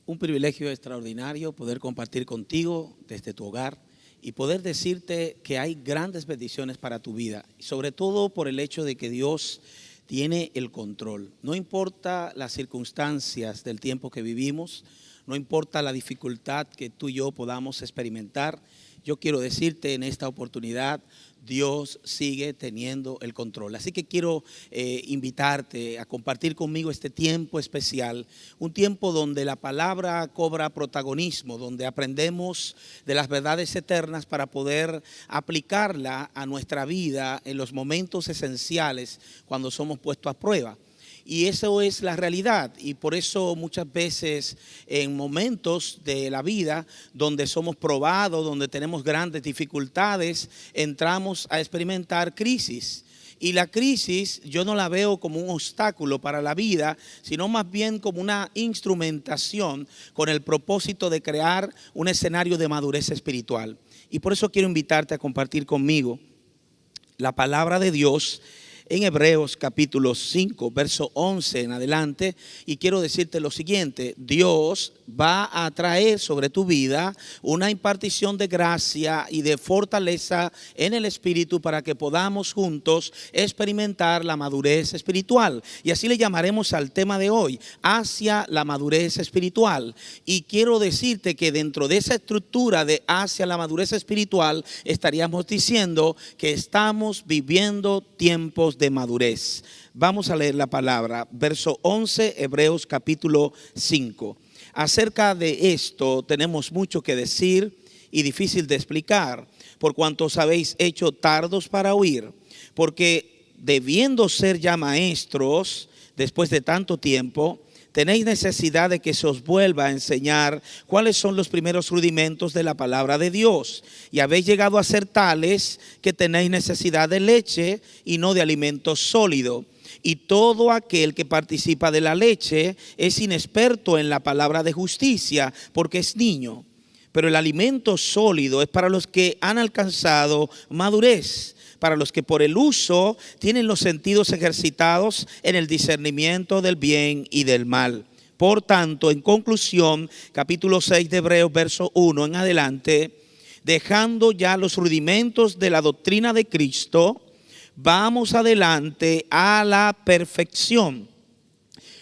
Un privilegio extraordinario poder compartir contigo desde tu hogar y poder decirte que hay grandes bendiciones para tu vida, sobre todo por el hecho de que Dios tiene el control. No importa las circunstancias del tiempo que vivimos, no importa la dificultad que tú y yo podamos experimentar, yo quiero decirte en esta oportunidad, Dios sigue teniendo el control. Así que quiero invitarte a compartir conmigo este tiempo especial, un tiempo donde la palabra cobra protagonismo, donde aprendemos de las verdades eternas para poder aplicarla a nuestra vida en los momentos esenciales cuando somos puestos a prueba. Y eso es la realidad, y por eso muchas veces en momentos de la vida donde somos probados, donde tenemos grandes dificultades, entramos a experimentar crisis. Y la crisis yo no la veo como un obstáculo para la vida, sino más bien como una instrumentación con el propósito de crear un escenario de madurez espiritual. Y por eso quiero invitarte a compartir conmigo la palabra de Dios en Hebreos capítulo 5, verso 11 en adelante, y quiero decirte lo siguiente: Dios va a traer sobre tu vida una impartición de gracia y de fortaleza en el Espíritu para que podamos juntos experimentar la madurez espiritual. Y así le llamaremos al tema de hoy, hacia la madurez espiritual. Y quiero decirte que dentro de esa estructura de hacia la madurez espiritual estaríamos diciendo que estamos viviendo tiempos de madurez. Vamos a leer la palabra, verso 11, Hebreos capítulo 5. Acerca de esto tenemos mucho que decir y difícil de explicar, por cuanto os habéis hecho tardos para oír, porque debiendo ser ya maestros después de tanto tiempo, tenéis necesidad de que se os vuelva a enseñar cuáles son los primeros rudimentos de la palabra de Dios. Y habéis llegado a ser tales que tenéis necesidad de leche y no de alimento sólido. Y todo aquel que participa de la leche es inexperto en la palabra de justicia, porque es niño. Pero el alimento sólido es para los que han alcanzado madurez, para los que por el uso tienen los sentidos ejercitados en el discernimiento del bien y del mal. Por tanto, en conclusión, capítulo 6 de Hebreos, verso 1 en adelante, dejando ya los rudimentos de la doctrina de Cristo, vamos adelante a la perfección,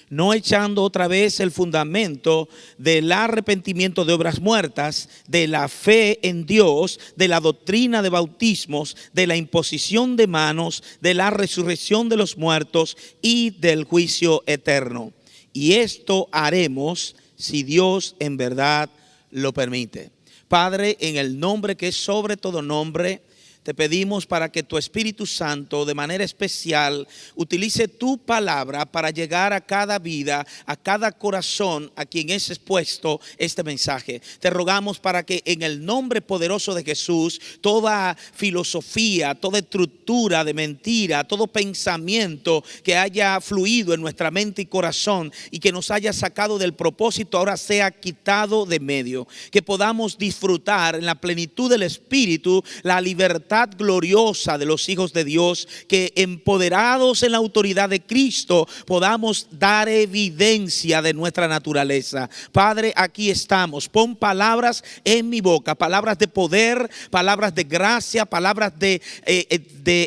no echando otra vez el fundamento del arrepentimiento de obras muertas, de la fe en Dios, de la doctrina de bautismos, de la imposición de manos, de la resurrección de los muertos y del juicio eterno. Y esto haremos si Dios en verdad lo permite. Padre, en el nombre que es sobre todo nombre, te pedimos para que tu Espíritu Santo de manera especial utilice tu palabra para llegar a cada vida, a cada corazón a quien es expuesto este mensaje. Te rogamos para que en el nombre poderoso de Jesús, toda filosofía, toda estructura de mentira, todo pensamiento que haya fluido en nuestra mente y corazón y que nos haya sacado del propósito, ahora sea quitado de medio. Que podamos disfrutar en la plenitud del Espíritu la libertad gloriosa de los hijos de Dios, que empoderados en la autoridad de Cristo podamos dar evidencia de nuestra naturaleza. Padre, aquí estamos. Pon palabras en mi boca, palabras de poder, palabras de gracia, palabras de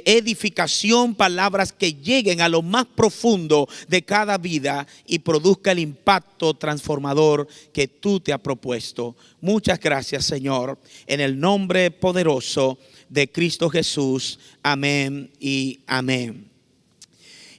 edificación, palabras que lleguen a lo más profundo de cada vida y produzca el impacto transformador que tú te has propuesto. Muchas gracias, Señor, en el nombre poderoso de Cristo Jesús. Amén y amén.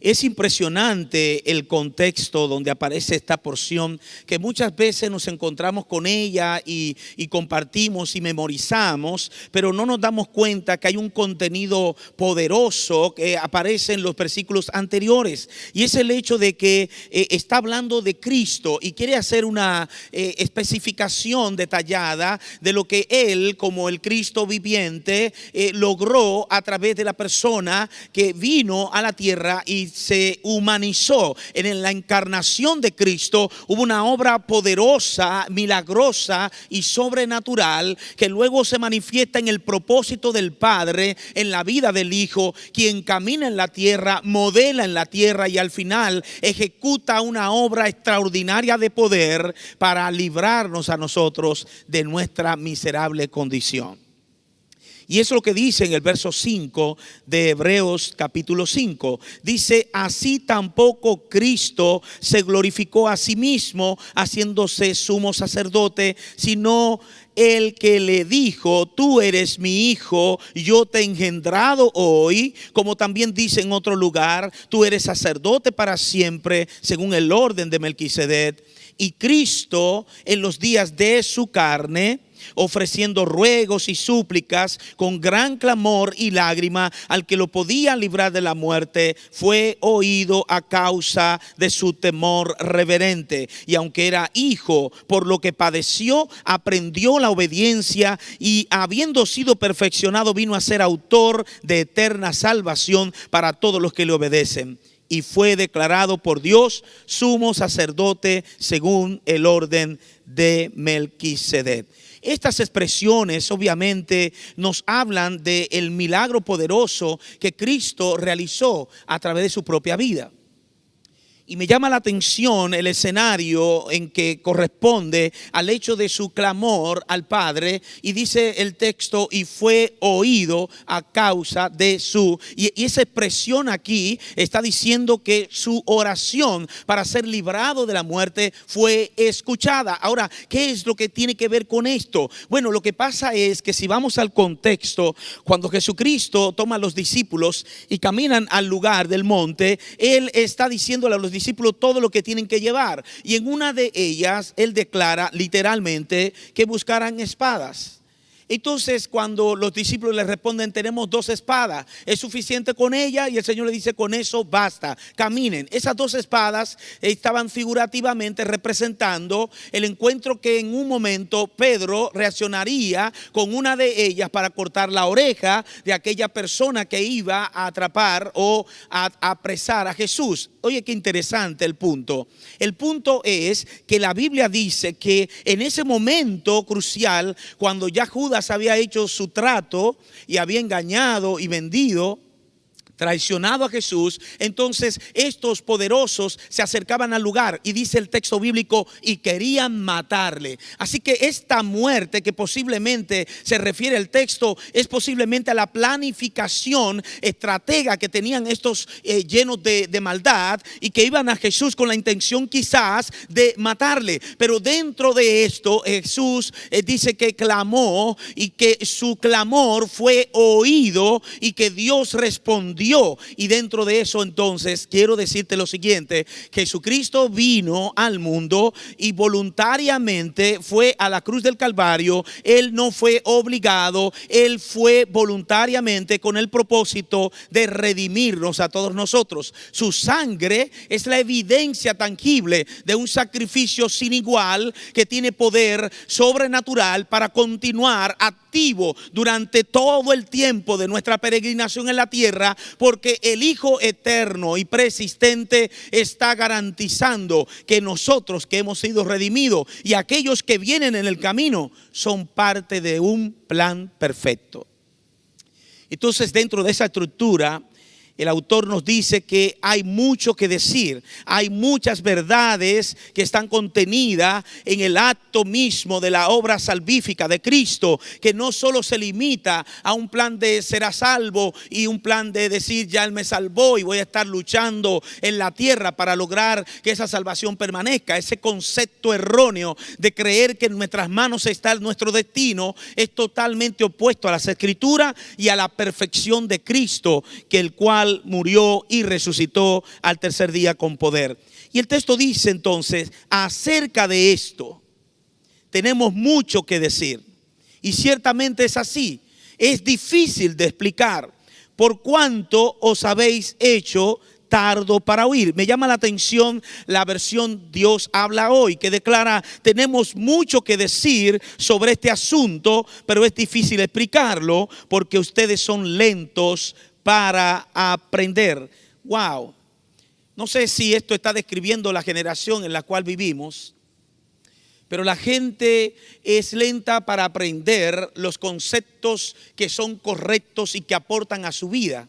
Es impresionante el contexto donde aparece esta porción, que muchas veces nos encontramos con ella y compartimos y memorizamos, pero no nos damos cuenta que hay un contenido poderoso que aparece en los versículos anteriores. Y es el hecho de que está hablando de Cristo y quiere hacer una especificación detallada de lo que Él, como el Cristo viviente, logró a través de la persona que vino a la tierra y se humanizó. En la encarnación de Cristo hubo una obra poderosa, milagrosa y sobrenatural que luego se manifiesta en el propósito del Padre, en la vida del Hijo, quien camina en la tierra, modela en la tierra y al final ejecuta una obra extraordinaria de poder para librarnos a nosotros de nuestra miserable condición. Y eso es lo que dice en el verso 5 de Hebreos capítulo 5. Dice: así tampoco Cristo se glorificó a sí mismo haciéndose sumo sacerdote, sino el que le dijo: tú eres mi hijo, yo te he engendrado hoy. Como también dice en otro lugar: tú eres sacerdote para siempre, según el orden de Melquisedec. Y Cristo, en los días de su carne, ofreciendo ruegos y súplicas con gran clamor y lágrima al que lo podía librar de la muerte, fue oído a causa de su temor reverente. Y aunque era hijo, por lo que padeció, aprendió la obediencia, y habiendo sido perfeccionado, vino a ser autor de eterna salvación para todos los que le obedecen. Y fue declarado por Dios sumo sacerdote según el orden de Melquisedec. Estas expresiones obviamente nos hablan del milagro poderoso que Cristo realizó a través de su propia vida. Y me llama la atención el escenario en que corresponde al hecho de su clamor al Padre. Y dice el texto: y fue oído a causa de su. Y esa expresión aquí está diciendo que su oración para ser librado de la muerte fue escuchada. Ahora, ¿qué es lo que tiene que ver con esto? Bueno, lo que pasa es que si vamos al contexto, cuando Jesucristo toma a los discípulos y caminan al lugar del monte, Él está diciéndole a los discípulos todo lo que tienen que llevar, y en una de ellas Él declara literalmente que buscaran espadas. Entonces, cuando los discípulos le responden: tenemos 2 espadas, es suficiente con ella, y el Señor le dice: con eso basta, caminen. Esas 2 espadas estaban figurativamente representando el encuentro que en un momento Pedro reaccionaría con una de ellas para cortar la oreja de aquella persona que iba a atrapar o a apresar a Jesús. Oye, qué interesante el punto. El punto es que la Biblia dice que en ese momento crucial, cuando ya Judas había hecho su trato y había engañado y vendido, traicionado a Jesús, entonces estos poderosos se acercaban al lugar, y dice el texto bíblico: y querían matarle. Así que esta muerte que posiblemente se refiere el texto es posiblemente a la planificación estratega que tenían estos llenos de maldad, y que iban a Jesús con la intención quizás de matarle. Pero dentro de esto Jesús dice que clamó, y que su clamor fue oído, y que Dios respondió. Y dentro de eso, entonces, quiero decirte lo siguiente: Jesucristo vino al mundo y voluntariamente fue a la cruz del Calvario. Él no fue obligado, Él fue voluntariamente con el propósito de redimirnos a todos nosotros. Su sangre es la evidencia tangible de un sacrificio sin igual que tiene poder sobrenatural para continuar activo durante todo el tiempo de nuestra peregrinación en la tierra, porque el Hijo eterno y persistente está garantizando que nosotros que hemos sido redimidos y aquellos que vienen en el camino son parte de un plan perfecto. Entonces, dentro de esa estructura, el autor nos dice que hay mucho que decir, hay muchas verdades que están contenidas en el acto mismo de la obra salvífica de Cristo, que no solo se limita a un plan de ser a salvo y un plan de decir: ya Él me salvó y voy a estar luchando en la tierra para lograr que esa salvación permanezca. Ese concepto erróneo de creer que en nuestras manos está nuestro destino es totalmente opuesto a las Escrituras y a la perfección de Cristo, que el cual murió y resucitó al tercer día con poder. Y el texto dice entonces: acerca de esto tenemos mucho que decir. Y ciertamente es así. Es difícil de explicar, por cuanto os habéis hecho tardo para oír. Me llama la atención la versión Dios habla hoy, que declara: tenemos mucho que decir sobre este asunto, pero es difícil explicarlo porque ustedes son lentos para aprender. Wow. No sé si esto está describiendo la generación en la cual vivimos, pero la gente es lenta para aprender los conceptos que son correctos y que aportan a su vida.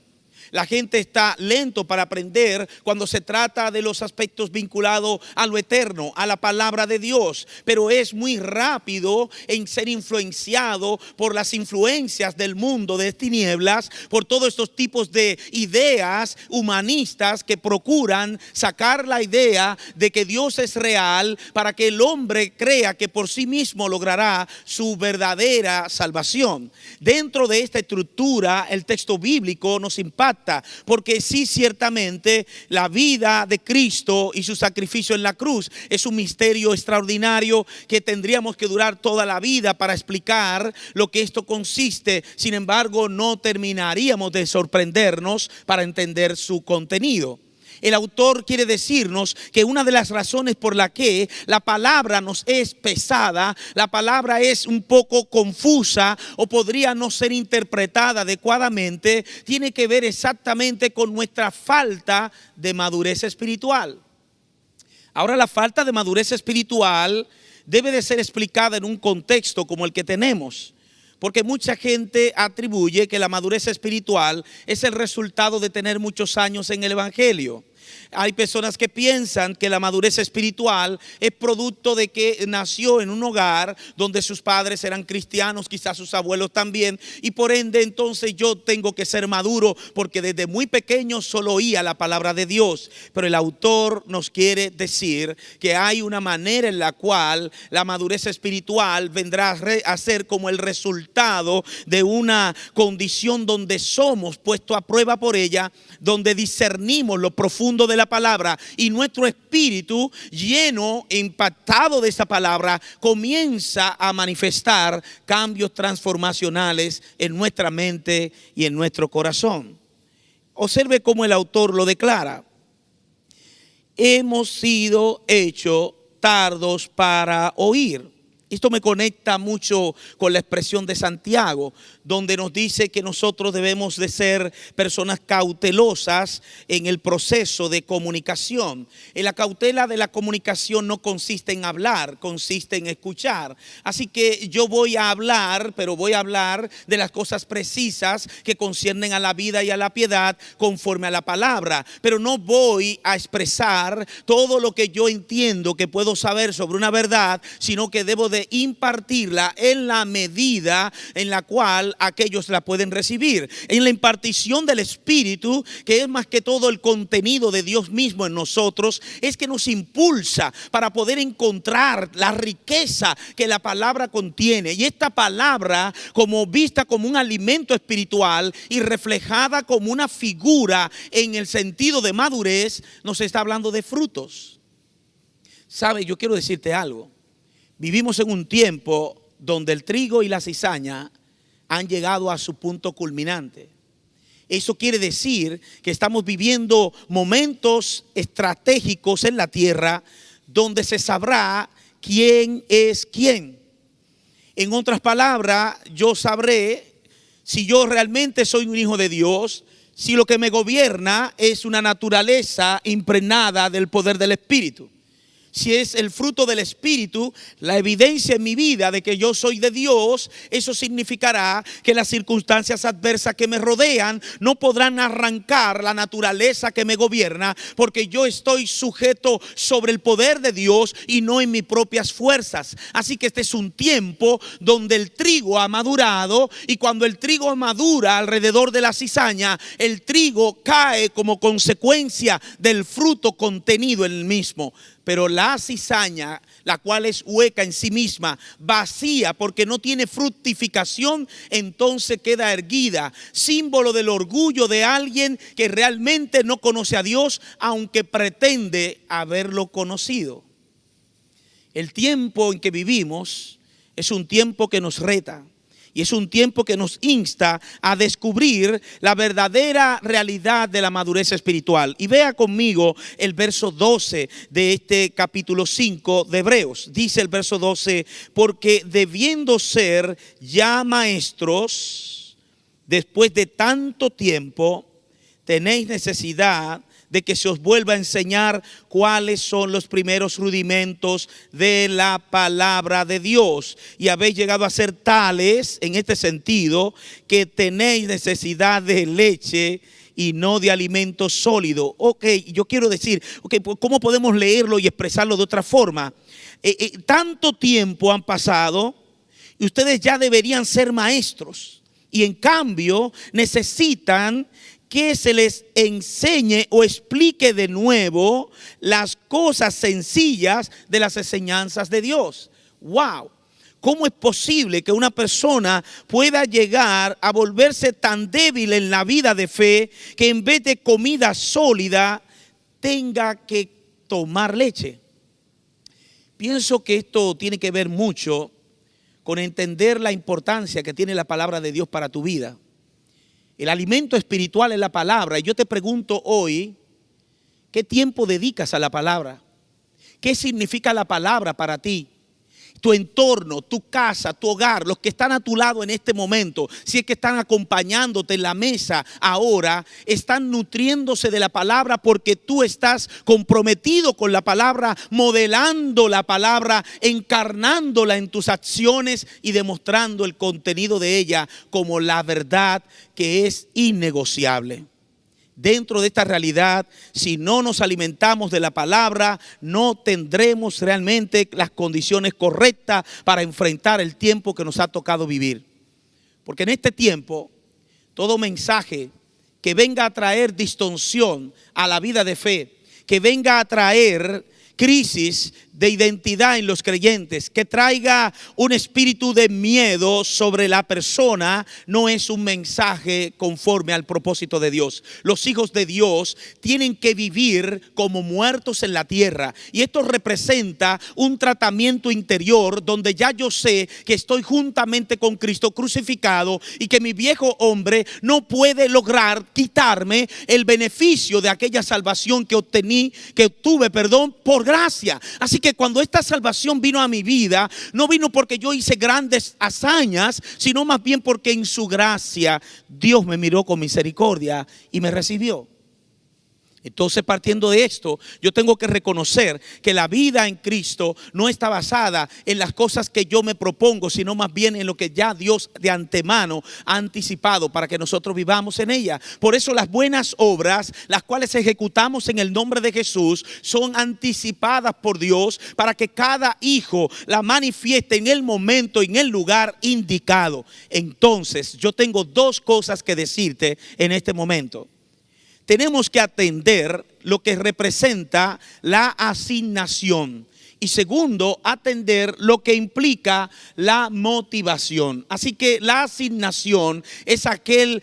La gente está lento para aprender cuando se trata de los aspectos vinculados a lo eterno, a la palabra de Dios, pero es muy rápido en ser influenciado por las influencias del mundo de tinieblas, por todos estos tipos de ideas humanistas que procuran sacar la idea de que Dios es real para que el hombre crea que por sí mismo logrará su verdadera salvación. Dentro de esta estructura, el texto bíblico nos impacta, porque sí, ciertamente la vida de Cristo y su sacrificio en la cruz es un misterio extraordinario que tendríamos que durar toda la vida para explicar lo que esto consiste. Sin embargo, no terminaríamos de sorprendernos para entender su contenido. El autor quiere decirnos que una de las razones por la que la palabra nos es pesada, la palabra es un poco confusa o podría no ser interpretada adecuadamente, tiene que ver exactamente con nuestra falta de madurez espiritual. Ahora, la falta de madurez espiritual debe de ser explicada en un contexto como el que tenemos. Porque mucha gente atribuye que la madurez espiritual es el resultado de tener muchos años en el evangelio. Hay personas que piensan que la madurez espiritual es producto de que nació en un hogar donde sus padres eran cristianos, quizás sus abuelos también, y por ende entonces yo tengo que ser maduro porque desde muy pequeño solo oía la palabra de Dios. Pero el autor nos quiere decir que hay una manera en la cual la madurez espiritual vendrá a ser como el resultado de una condición donde somos puestos a prueba por ella, donde discernimos lo profundo de la palabra y nuestro espíritu, lleno, impactado de esa palabra, comienza a manifestar cambios transformacionales en nuestra mente y en nuestro corazón. Observe cómo el autor lo declara: hemos sido hechos tardos para oír. Esto me conecta mucho con la expresión de Santiago, donde nos dice que nosotros debemos de ser personas cautelosas en el proceso de comunicación. En la cautela de la comunicación no consiste en hablar, consiste en escuchar. Así que yo voy a hablar, pero voy a hablar de las cosas precisas que conciernen a la vida y a la piedad conforme a la palabra. Pero no voy a expresar todo lo que yo entiendo que puedo saber sobre una verdad, sino que debo de impartirla en la medida en la cual aquellos la pueden recibir. En la impartición del Espíritu, que es más que todo el contenido de Dios mismo en nosotros, es que nos impulsa para poder encontrar la riqueza que la palabra contiene. Y esta palabra, como vista como un alimento espiritual y reflejada como una figura en el sentido de madurez, nos está hablando de frutos. ¿Sabe? Yo quiero decirte algo. Vivimos en un tiempo donde el trigo y la cizaña han llegado a su punto culminante. Eso quiere decir que estamos viviendo momentos estratégicos en la tierra donde se sabrá quién es quién. En otras palabras, yo sabré si yo realmente soy un hijo de Dios, si lo que me gobierna es una naturaleza impregnada del poder del Espíritu. Si es el fruto del Espíritu, la evidencia en mi vida de que yo soy de Dios, eso significará que las circunstancias adversas que me rodean no podrán arrancar la naturaleza que me gobierna, porque yo estoy sujeto sobre el poder de Dios y no en mis propias fuerzas. Así que este es un tiempo donde el trigo ha madurado, y cuando el trigo madura alrededor de la cizaña, el trigo cae como consecuencia del fruto contenido en el mismo. Pero la cizaña, la cual es hueca en sí misma, vacía porque no tiene fructificación, entonces queda erguida, símbolo del orgullo de alguien que realmente no conoce a Dios, aunque pretende haberlo conocido. El tiempo en que vivimos es un tiempo que nos reta. Y es un tiempo que nos insta a descubrir la verdadera realidad de la madurez espiritual. Y vea conmigo el verso 12 de este capítulo 5 de Hebreos. Dice el verso 12: porque debiendo ser ya maestros, después de tanto tiempo, tenéis necesidad de que se os vuelva a enseñar cuáles son los primeros rudimentos de la palabra de Dios. Y habéis llegado a ser tales en este sentido que tenéis necesidad de leche y no de alimento sólido. Ok, yo quiero decir, ¿cómo podemos leerlo y expresarlo de otra forma? Tanto tiempo han pasado y ustedes ya deberían ser maestros. Y en cambio necesitan que se les enseñe o explique de nuevo las cosas sencillas de las enseñanzas de Dios. ¡Wow! ¿Cómo es posible que una persona pueda llegar a volverse tan débil en la vida de fe que en vez de comida sólida tenga que tomar leche? Pienso que esto tiene que ver mucho con entender la importancia que tiene la palabra de Dios para tu vida. El alimento espiritual es la palabra. Y yo te pregunto hoy, ¿qué tiempo dedicas a la palabra? ¿Qué significa la palabra para ti? Tu entorno, tu casa, tu hogar, los que están a tu lado en este momento, si es que están acompañándote en la mesa ahora, están nutriéndose de la palabra porque tú estás comprometido con la palabra, modelando la palabra, encarnándola en tus acciones y demostrando el contenido de ella como la verdad que es innegociable. Dentro de esta realidad, si no nos alimentamos de la palabra, no tendremos realmente las condiciones correctas para enfrentar el tiempo que nos ha tocado vivir. Porque en este tiempo, todo mensaje que venga a traer distorsión a la vida de fe, que venga a traer crisis de identidad en los creyentes, que traiga un espíritu de miedo sobre la persona, no es un mensaje conforme al propósito de Dios. Los hijos de Dios tienen que vivir como muertos en la tierra, y esto representa un tratamiento interior donde ya yo sé que estoy juntamente con Cristo crucificado y que mi viejo hombre no puede lograr quitarme el beneficio de aquella salvación que obtuve por gracia. Así que cuando esta salvación vino a mi vida, no vino porque yo hice grandes hazañas, sino más bien porque en su gracia Dios me miró con misericordia y me recibió. Entonces, partiendo de esto, yo tengo que reconocer que la vida en Cristo no está basada en las cosas que yo me propongo, sino más bien en lo que ya Dios de antemano ha anticipado para que nosotros vivamos en ella. Por eso las buenas obras, las cuales ejecutamos en el nombre de Jesús, son anticipadas por Dios para que cada hijo la manifieste en el momento, en el lugar indicado. Entonces, yo tengo dos cosas que decirte en este momento. Tenemos que atender lo que representa la asignación. Y segundo, atender lo que implica la motivación. Así que la asignación es aquel,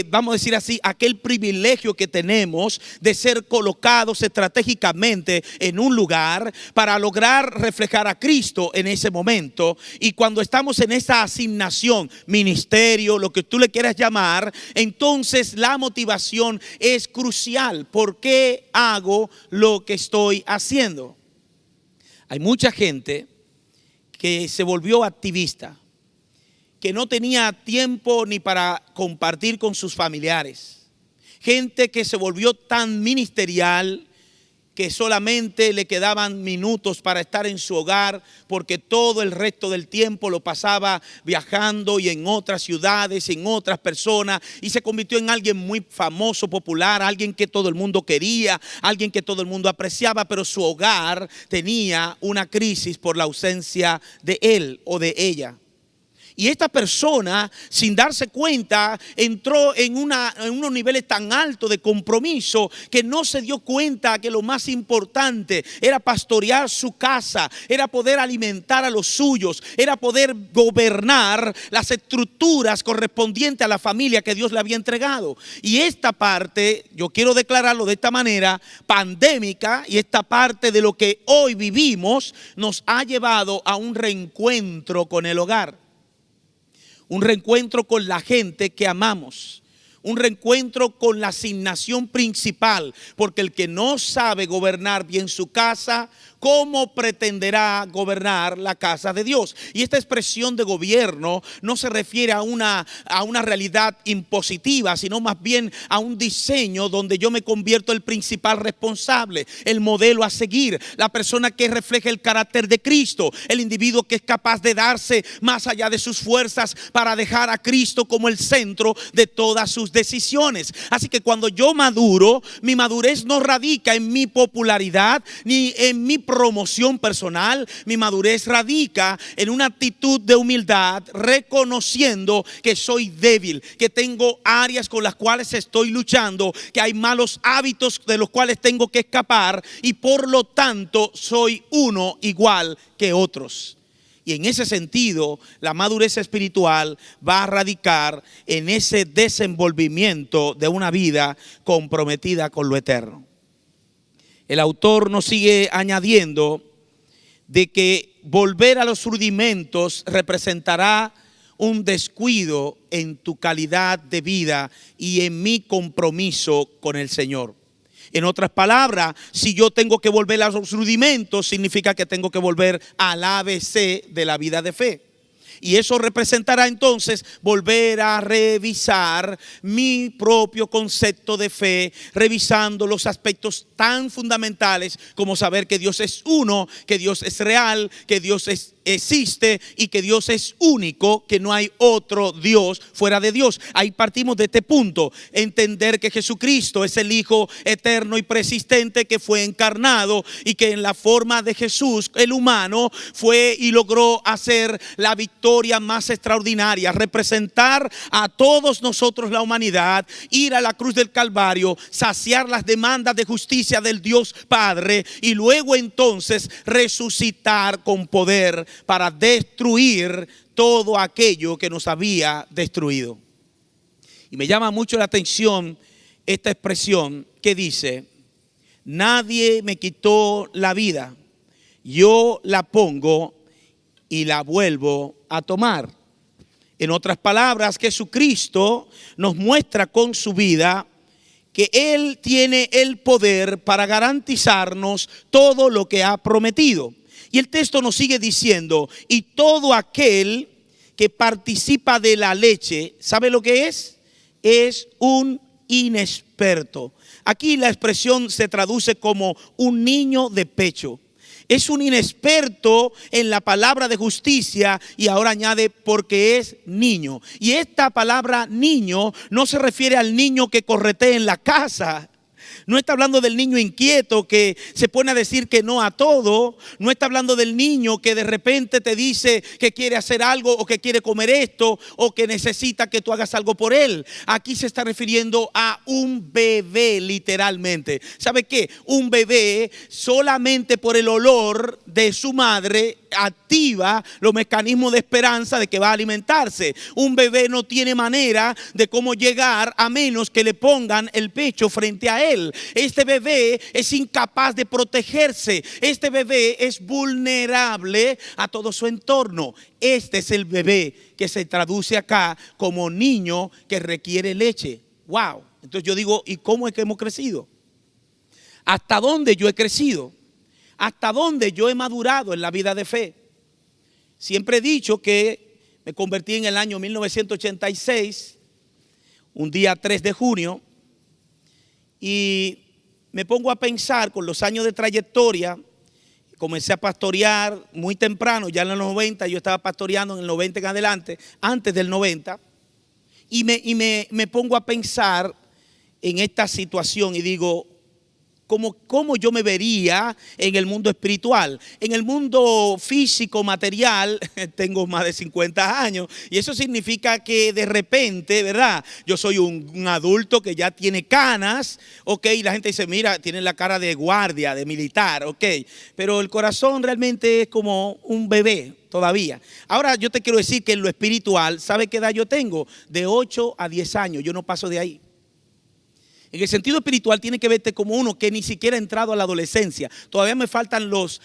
vamos a decir así, aquel privilegio que tenemos de ser colocados estratégicamente en un lugar para lograr reflejar a Cristo en ese momento. Y cuando estamos en esa asignación, ministerio, lo que tú le quieras llamar, entonces la motivación es crucial. ¿Por qué hago lo que estoy haciendo? Hay mucha gente que se volvió activista, que no tenía tiempo ni para compartir con sus familiares. Gente que se volvió tan ministerial que solamente le quedaban minutos para estar en su hogar porque todo el resto del tiempo lo pasaba viajando y en otras ciudades, en otras personas, y se convirtió en alguien muy famoso, popular, alguien que todo el mundo quería, alguien que todo el mundo apreciaba, pero su hogar tenía una crisis por la ausencia de él o de ella. Y esta persona, sin darse cuenta, entró en unos niveles tan altos de compromiso que no se dio cuenta que lo más importante era pastorear su casa, era poder alimentar a los suyos, era poder gobernar las estructuras correspondientes a la familia que Dios le había entregado. Y esta parte, yo quiero declararlo de esta manera, pandémica, y esta parte de lo que hoy vivimos nos ha llevado a un reencuentro con el hogar. Un reencuentro con la gente que amamos. Un reencuentro con la asignación principal. Porque el que no sabe gobernar bien su casa, ¿cómo pretenderá gobernar la casa de Dios? Y esta expresión de gobierno no se refiere a una realidad impositiva, sino más bien a un diseño donde yo me convierto el principal responsable, el modelo a seguir, la persona que refleja el carácter de Cristo, el individuo que es capaz de darse más allá de sus fuerzas para dejar a Cristo como el centro de todas sus decisiones. Así que cuando yo maduro, mi madurez no radica en mi popularidad ni en mi promoción personal. Mi madurez radica en una actitud de humildad, reconociendo que soy débil, que tengo áreas con las cuales estoy luchando, que hay malos hábitos de los cuales tengo que escapar, y por lo tanto soy uno igual que otros. Y en ese sentido, la madurez espiritual va a radicar en ese desenvolvimiento de una vida comprometida con lo eterno. El autor nos sigue añadiendo de que volver a los rudimentos representará un descuido en tu calidad de vida y en mi compromiso con el Señor. En otras palabras, si yo tengo que volver a los rudimentos, significa que tengo que volver al ABC de la vida de fe. Y eso representará entonces volver a revisar mi propio concepto de fe, revisando los aspectos tan fundamentales como saber que Dios es uno, que Dios es real, que Dios existe y que Dios es único, que no hay otro Dios fuera de Dios. Ahí partimos de este punto, entender que Jesucristo es el Hijo eterno y persistente que fue encarnado y que en la forma de Jesús, el humano, fue y logró hacer la victoria más extraordinaria, representar a todos nosotros, la humanidad, ir a la cruz del Calvario, saciar las demandas de justicia del Dios Padre y luego entonces resucitar con poder para destruir todo aquello que nos había destruido. Y me llama mucho la atención esta expresión que dice: nadie me quitó la vida, yo la pongo y la vuelvo a tomar. En otras palabras, Jesucristo nos muestra con su vida que Él tiene el poder para garantizarnos todo lo que ha prometido. Y el texto nos sigue diciendo: y todo aquel que participa de la leche, ¿sabe lo que es? Es un inexperto. Aquí la expresión se traduce como un niño de pecho. Es un inexperto en la palabra de justicia, y ahora añade porque es niño. Y esta palabra niño no se refiere al niño que corretea en la casa. No está hablando del niño inquieto que se pone a decir que no a todo. No está hablando del niño que de repente te dice que quiere hacer algo o que quiere comer esto o que necesita que tú hagas algo por él. Aquí se está refiriendo a un bebé, literalmente. ¿Sabe qué? Un bebé solamente por el olor de su madre activa los mecanismos de esperanza de que va a alimentarse. Un bebé no tiene manera de cómo llegar a menos que le pongan el pecho frente a él. Este bebé es incapaz de protegerse. Este bebé es vulnerable a todo su entorno. Este es el bebé que se traduce acá como niño que requiere leche. Wow. Entonces yo digo, ¿y cómo es que hemos crecido? ¿Hasta dónde yo he crecido? ¿Hasta dónde yo he madurado en la vida de fe? Siempre he dicho que me convertí en el año 1986, un día 3 de junio, y me pongo a pensar con los años de trayectoria. Comencé a pastorear muy temprano, ya en los 90, yo estaba pastoreando en el 90 en adelante, antes del 90, y me pongo a pensar en esta situación y digo, ¿cómo yo me vería en el mundo espiritual? En el mundo físico, material, tengo más de 50 años y eso significa que de repente, ¿verdad? Yo soy un adulto que ya tiene canas, ok, y la gente dice, mira, tiene la cara de guardia, de militar, ok, pero el corazón realmente es como un bebé todavía. Ahora yo te quiero decir que en lo espiritual, ¿sabe qué edad yo tengo? De 8 a 10 años, yo no paso de ahí. En el sentido espiritual tiene que verte como uno que ni siquiera ha entrado a la adolescencia. Todavía me faltan las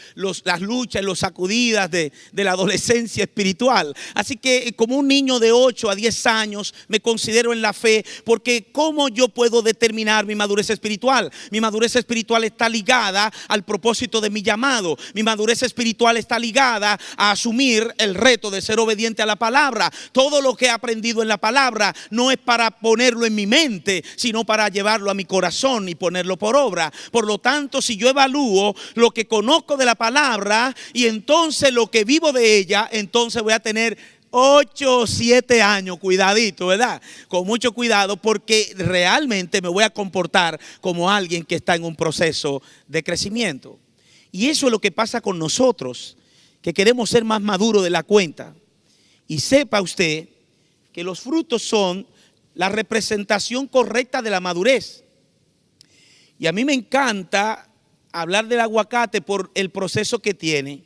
luchas, las sacudidas de la adolescencia espiritual. Así que como un niño de 8 a 10 años me considero en la fe, porque ¿cómo yo puedo determinar mi madurez espiritual? Mi madurez espiritual está ligada al propósito de mi llamado. Mi madurez espiritual está ligada a asumir el reto de ser obediente a la palabra. Todo lo que he aprendido en la palabra no es para ponerlo en mi mente, sino para llevarlo a mi corazón y ponerlo por obra. Por lo tanto, si yo evalúo lo que conozco de la palabra y entonces lo que vivo de ella, entonces voy a tener 8 o 7 años, cuidadito, ¿verdad? Con mucho cuidado, porque realmente me voy a comportar como alguien que está en un proceso de crecimiento. Y eso es lo que pasa con nosotros, que queremos ser más maduros de la cuenta. Y sepa usted que los frutos son la representación correcta de la madurez. Y a mí me encanta hablar del aguacate por el proceso que tiene.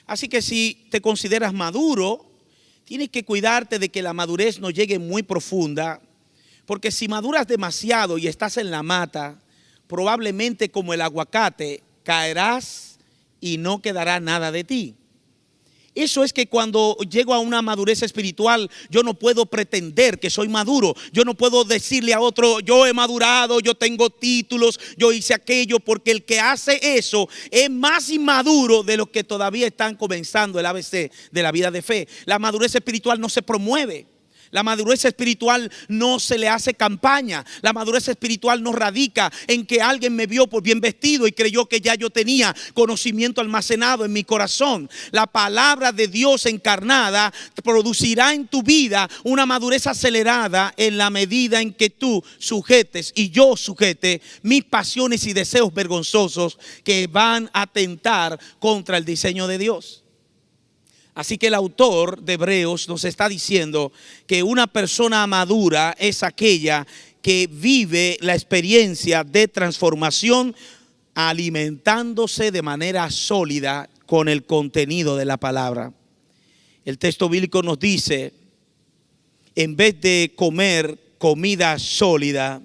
Así que si te consideras maduro, tienes que cuidarte de que la madurez no llegue muy profunda, porque si maduras demasiado y estás en la mata, probablemente como el aguacate caerás y no quedará nada de ti. Eso es que cuando llego a una madurez espiritual, yo no puedo pretender que soy maduro. Yo no puedo decirle a otro, yo he madurado, yo tengo títulos, yo hice aquello, porque el que hace eso es más inmaduro de los que todavía están comenzando el ABC de la vida de fe. La madurez espiritual no se promueve. La madurez espiritual no se le hace campaña. La madurez espiritual no radica en que alguien me vio por bien vestido y creyó que ya yo tenía conocimiento almacenado en mi corazón. La palabra de Dios encarnada producirá en tu vida una madurez acelerada en la medida en que tú sujetes y yo sujete mis pasiones y deseos vergonzosos que van a atentar contra el diseño de Dios. Así que el autor de Hebreos nos está diciendo que una persona madura es aquella que vive la experiencia de transformación alimentándose de manera sólida con el contenido de la palabra. El texto bíblico nos dice, en vez de comer comida sólida,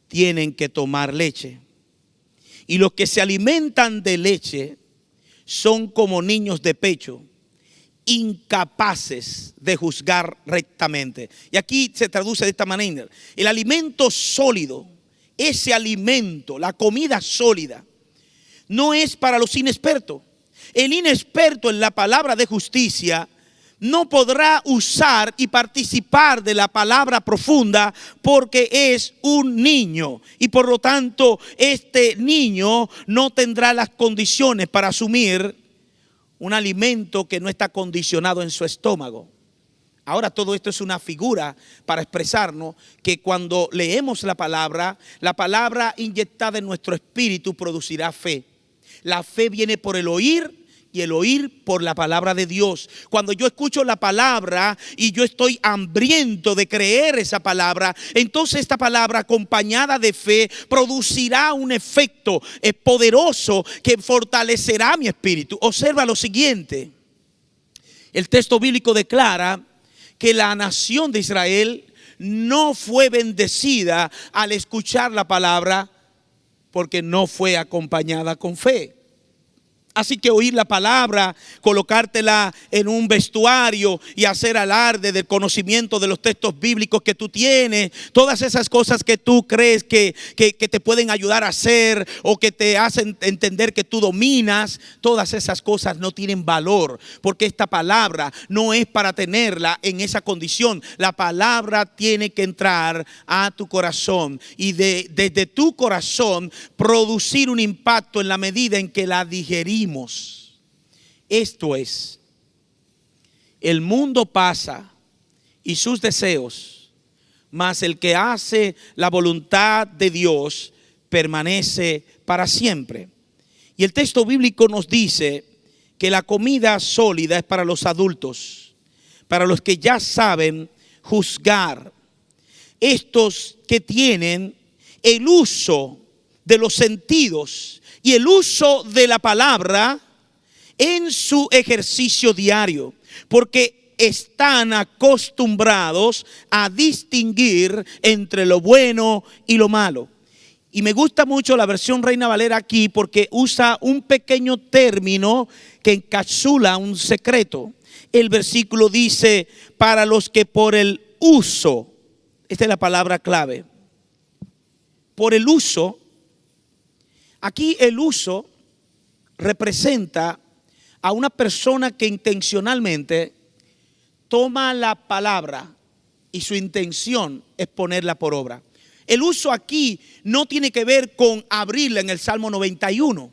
tienen que tomar leche. Y los que se alimentan de leche son como niños de pecho, incapaces de juzgar rectamente. Y aquí se traduce de esta manera: el alimento sólido, ese alimento, la comida sólida, no es para los inexpertos. El inexperto en la palabra de justicia no podrá usar y participar de la palabra profunda porque es un niño, y por lo tanto este niño no tendrá las condiciones para asumir un alimento que no está condicionado en su estómago. Ahora, todo esto es una figura para expresarnos que cuando leemos la palabra inyectada en nuestro espíritu producirá fe. La fe viene por el oír y el oír por la palabra de Dios. Cuando yo escucho la palabra y yo estoy hambriento de creer esa palabra, entonces esta palabra acompañada de fe producirá un efecto poderoso que fortalecerá mi espíritu. Observa lo siguiente: el texto bíblico declara que la nación de Israel no fue bendecida al escuchar la palabra porque no fue acompañada con fe. Así que oír la palabra, colocártela en un vestuario y hacer alarde del conocimiento de los textos bíblicos que tú tienes, todas esas cosas que tú crees que te pueden ayudar a hacer o que te hacen entender que tú dominas, todas esas cosas no tienen valor, porque esta palabra no es para tenerla en esa condición. La palabra tiene que entrar a tu corazón y desde tu corazón producir un impacto en la medida en que la digerimos. Esto es, el mundo pasa y sus deseos, mas el que hace la voluntad de Dios permanece para siempre. Y el texto bíblico nos dice que la comida sólida es para los adultos, para los que ya saben juzgar, estos que tienen el uso de los sentidos y el uso de la palabra en su ejercicio diario. Porque están acostumbrados a distinguir entre lo bueno y lo malo. Y me gusta mucho la versión Reina Valera aquí porque usa un pequeño término que encapsula un secreto. El versículo dice, para los que por el uso, esta es la palabra clave, por el uso, aquí el uso representa a una persona que intencionalmente toma la palabra y su intención es ponerla por obra. El uso aquí no tiene que ver con abrirla en el Salmo 91.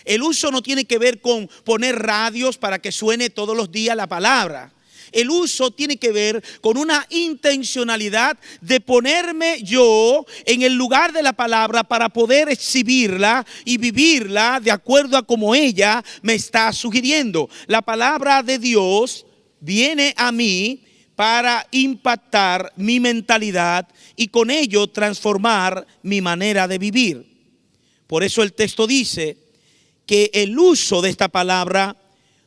El uso no tiene que ver con poner radios para que suene todos los días la palabra. El uso tiene que ver con una intencionalidad de ponerme yo en el lugar de la palabra para poder exhibirla y vivirla de acuerdo a como ella me está sugiriendo. La palabra de Dios viene a mí para impactar mi mentalidad y con ello transformar mi manera de vivir. Por eso el texto dice que el uso de esta palabra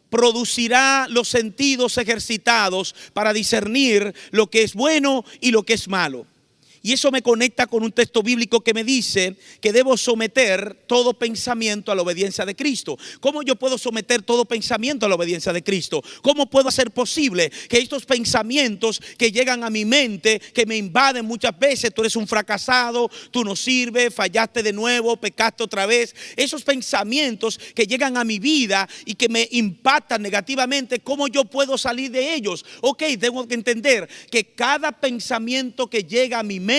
producirá los sentidos ejercitados para discernir lo que es bueno y lo que es malo. Y eso me conecta con un texto bíblico que me dice que debo someter todo pensamiento a la obediencia de Cristo. ¿Cómo yo puedo someter todo pensamiento a la obediencia de Cristo? ¿Cómo puedo hacer posible que estos pensamientos que llegan a mi mente, que me invaden muchas veces, tú eres un fracasado, tú no sirves, fallaste de nuevo, pecaste otra vez, esos pensamientos que llegan a mi vida y que me impactan negativamente, ¿cómo yo puedo salir de ellos? Ok, tengo que entender que cada pensamiento que llega a mi mente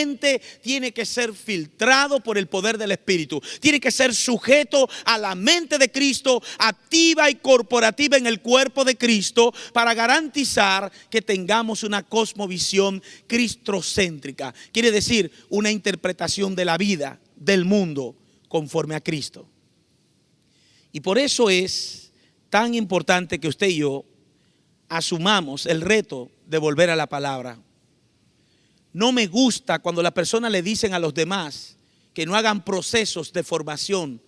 tiene que ser filtrado por el poder del Espíritu. Tiene que ser sujeto a la mente de Cristo, activa y corporativa en el cuerpo de Cristo, para garantizar que tengamos una cosmovisión cristocéntrica. Quiere decir, una interpretación de la vida, del mundo, conforme a Cristo. Y por eso es tan importante que usted y yo asumamos el reto de volver a la palabra. No me gusta cuando las personas le dicen a los demás que no hagan procesos de formación,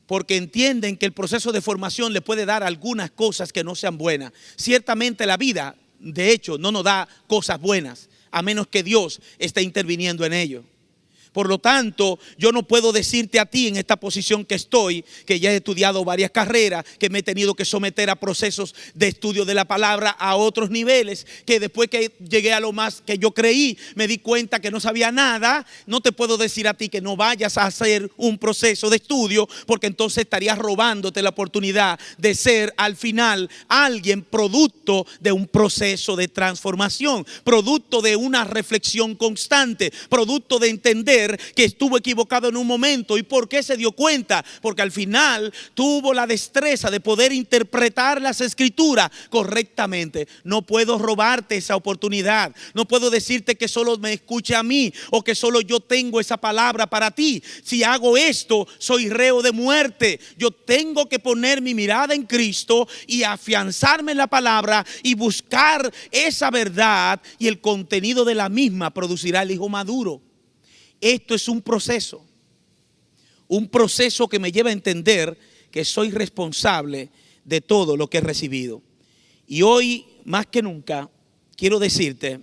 porque entienden que el proceso de formación le puede dar algunas cosas que no sean buenas. Ciertamente la vida, de hecho, no nos da cosas buenas, a menos que Dios esté interviniendo en ello. Por lo tanto, yo no puedo decirte a ti en esta posición que estoy, que ya he estudiado varias carreras, que me he tenido que someter a procesos de estudio de la palabra a otros niveles, que después que llegué a lo más que yo creí, me di cuenta que no sabía nada. No te puedo decir a ti que no vayas a hacer un proceso de estudio, porque entonces estarías robándote la oportunidad de ser al final alguien producto de un proceso de transformación, producto de una reflexión constante, producto de entender que estuvo equivocado en un momento. ¿Y por qué se dio cuenta? Porque al final tuvo la destreza de poder interpretar las escrituras correctamente. No puedo robarte esa oportunidad. No puedo decirte que solo me escuche a mí o que solo yo tengo esa palabra para ti. Si hago esto, soy reo de muerte. Yo tengo que poner mi mirada en Cristo y afianzarme en la palabra y buscar esa verdad, y el contenido de la misma producirá el hijo maduro. Esto es un proceso que me lleva a entender que soy responsable de todo lo que he recibido. Y hoy, más que nunca, quiero decirte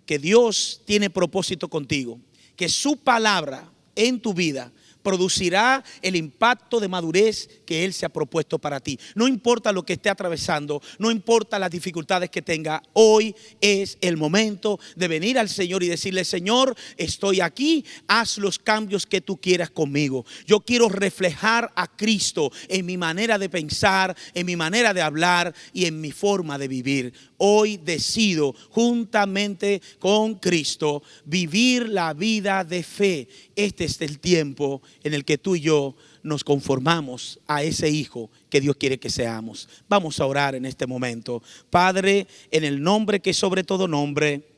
que Dios tiene propósito contigo, que su palabra en tu vida producirá el impacto de madurez que Él se ha propuesto para ti. No importa lo que esté atravesando, no importa las dificultades que tenga, hoy es el momento de venir al Señor y decirle: Señor, estoy aquí, haz los cambios que tú quieras conmigo. Yo quiero reflejar a Cristo en mi manera de pensar, en mi manera de hablar y en mi forma de vivir. Hoy decido, juntamente con Cristo, vivir la vida de fe. Este es el tiempo en el que tú y yo nos conformamos a ese hijo que Dios quiere que seamos. Vamos a orar en este momento. Padre, en el nombre que es sobre todo nombre,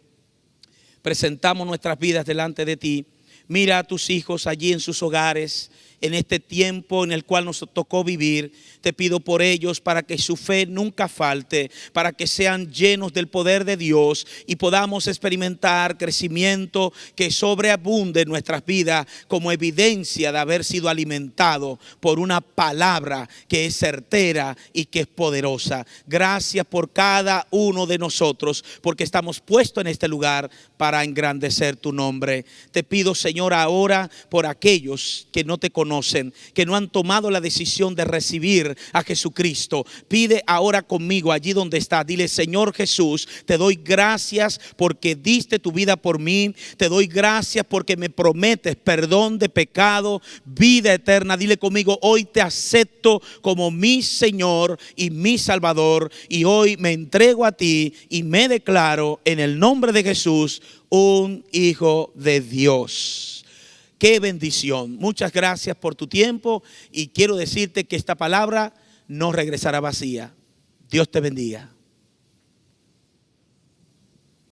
presentamos nuestras vidas delante de ti. Mira a tus hijos allí en sus hogares, en este tiempo en el cual nos tocó vivir. Te pido por ellos para que su fe nunca falte, para que sean llenos del poder de Dios y podamos experimentar crecimiento que sobreabunde en nuestras vidas como evidencia de haber sido alimentado por una palabra que es certera y que es poderosa. Gracias por cada uno de nosotros, porque estamos puestos en este lugar para engrandecer tu nombre. Te pido, Señor, ahora por aquellos que no te conocen, que no han tomado la decisión de recibir a Jesucristo. Pide ahora conmigo allí donde está. Dile: Señor Jesús, te doy gracias porque diste tu vida por mí. Te doy gracias porque me prometes perdón de pecado, vida eterna. Dile conmigo: hoy te acepto como mi Señor y mi Salvador. Y hoy me entrego a ti y me declaro en el nombre de Jesús un hijo de Dios. Qué bendición. Muchas gracias por tu tiempo y quiero decirte que esta palabra no regresará vacía. Dios te bendiga.